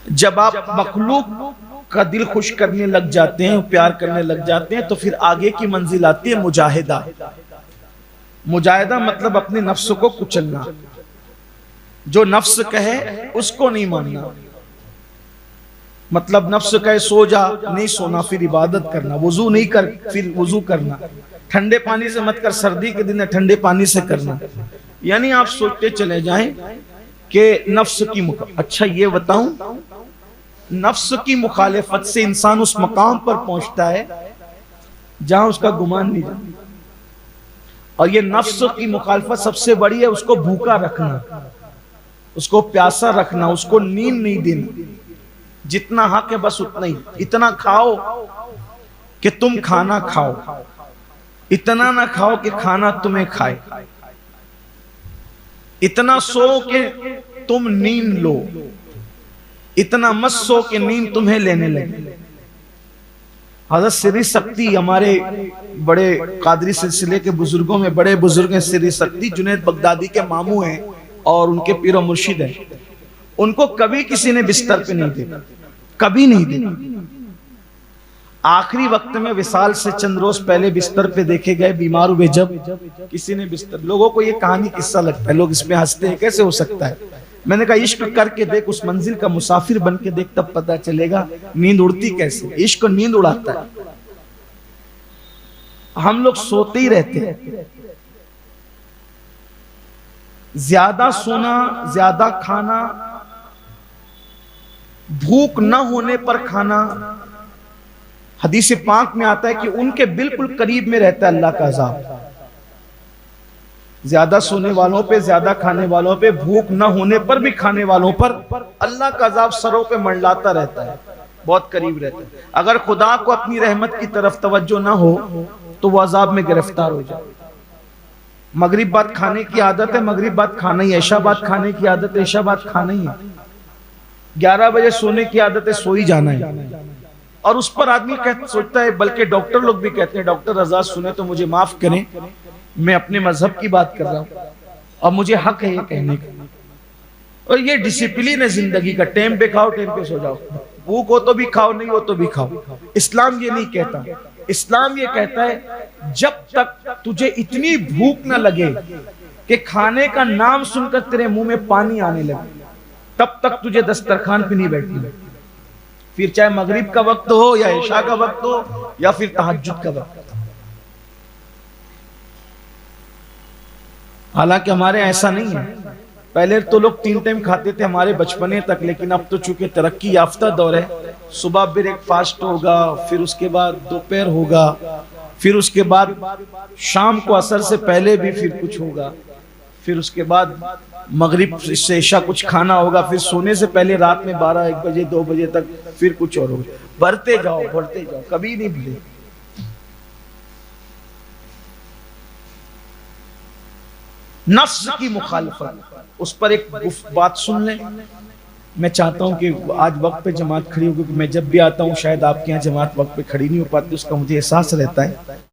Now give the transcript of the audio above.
جب آپ مخلوق کا دل خوش کرنے لگ جاتے ہیں، پیار کرنے لگ جاتے ہیں، تو پھر آگے کی منزل آتی ہے مجاہدہ۔ مجاہدہ مطلب اپنے نفس کو کچلنا، جو نفس کہے اس کو نہیں ماننا۔ مطلب نفس کہے سو جا، نہیں سونا، پھر عبادت کرنا، وضو نہیں کر پھر وضو کرنا، ٹھنڈے پانی سے مت کر، سردی کے دن ٹھنڈے پانی سے کرنا۔ یعنی آپ سوچتے چلے جائیں کہ نفس کی اچھا یہ بتاؤں، نفس کی مخالفت سے انسان اس مقام پر پہنچتا ہے جہاں اس کا گمان نہیں جاتا، اور یہ نفس کی مخالفت سب سے بڑی ہے، اس کو بھوکا رکھنا، اس کو پیاسا رکھنا، اس کو نیند نہیں دینا۔ جتنا حق ہے بس اتنا ہی، اتنا کھاؤ کہ تم کھانا کھاؤ، اتنا نہ کھاؤ کہ کھانا تمہیں کھائے، اتنا سو کہ تم نیند لو، اتنا مت سو کہ نیند تمہیں لینے لگے۔ حضرت سری سکتی ہمارے بڑے قادری سلسلے کے بزرگوں میں بڑے بزرگ ہیں، سری سکتی جنید بغدادی کے ماموں ہیں اور ان کے پیر و مرشد ہیں۔ ان کو کبھی کسی نے بستر پہ نہیں دیکھا، کبھی نہیں دیکھا۔ آخری وقت میں وصال سے چند روز پہلے بستر پہ دیکھے گئے، بیمار ہوئے جب کسی نے بستر، لوگوں کو یہ کہانی قصہ لگتا ہے، لوگ اس میں ہنستے ہیں، کیسے ہو سکتا ہے؟ میں نے کہا عشق کر کے دیکھ، اس منزل کا مسافر بن کے دیکھ، تب پتہ چلے گا نیند اڑتی کیسے۔ عشق نیند اڑاتا ہے۔ ہم لوگ سوتے ہی رہتے ہیں، زیادہ سونا، زیادہ کھانا، بھوک نہ ہونے پر کھانا۔ حدیث پاک میں آتا ہے کہ ان کے بالکل قریب میں رہتا ہے اللہ کا عذاب۔ زیادہ سونے والوں پہ، زیادہ کھانے والوں پہ، بھوک نہ ہونے پر بھی کھانے والوں پر اللہ کا عذاب سروں پہ منڈلاتا رہتا ہے، بہت قریب رہتا ہے۔ اگر خدا کو اپنی رحمت کی طرف توجہ نہ ہو تو وہ عذاب میں گرفتار ہو جائے۔ مغرب بعد کھانے کی عادت ہے، مغرب بعد کھانا ہی ہے، عشاء بعد کھانے کی عادت ہے، عشاء بعد کھانا ہی ہے، 11 بجے سونے کی عادت ہے، سو ہی جانا ہے۔ اور اس پر آدمی سوچتا ہے، بلکہ ڈاکٹر لوگ بھی کہتے ہیں، ڈاکٹر رضا سنیں تو مجھے معاف کریں، میں اپنے مذہب کی بات کر رہا ہوں اور مجھے حق ہے یہ کہنے کا، اور یہ ڈسپلین ہے زندگی کا، ٹائم پہ کھاؤ، ٹائم پہ سو جاؤ، بھوک ہو تو بھی کھاؤ، نہیں ہو تو بھی کھاؤ۔ اسلام یہ نہیں کہتا، اسلام یہ کہتا ہے جب تک تجھے اتنی بھوک نہ لگے کہ کھانے کا نام سن کر تیرے منہ میں پانی آنے لگے، تب تک تجھے دسترخوان پہ نہیں بیٹھنا، پھر چاہے مغرب کا وقت ہو یا عشاء کا وقت ہو یا پھر تہجد کا وقت۔ حالانکہ ہمارے ایسا نہیں ہے، پہلے تو لوگ 3 ٹائم کھاتے تھے ہمارے بچپنے تک، لیکن اب تو چونکہ ترقی یافتہ دور ہے، صبح بریک فاسٹ ہوگا، پھر اس کے بعد دوپہر ہوگا، پھر اس کے بعد شام کو عصر سے پہلے بھی پھر کچھ ہوگا، پھر اس کے بعد مغرب سے عشاء کچھ کھانا ہوگا، پھر سونے سے پہلے رات میں 12-1 بجے 2 بجے تک پھر کچھ اور ہوگا۔ بڑھتے جاؤ بڑھتے جاؤ، کبھی نہیں بھولے۔ نفس کی مخالفت، اس پر ایک بات سن لیں۔ میں چاہتا ہوں کہ آج وقت پہ جماعت کھڑی ہو، کیونکہ میں جب بھی آتا ہوں شاید آپ کے یہاں جماعت وقت پہ کھڑی نہیں ہو پاتی، اس کا مجھے احساس رہتا ہے۔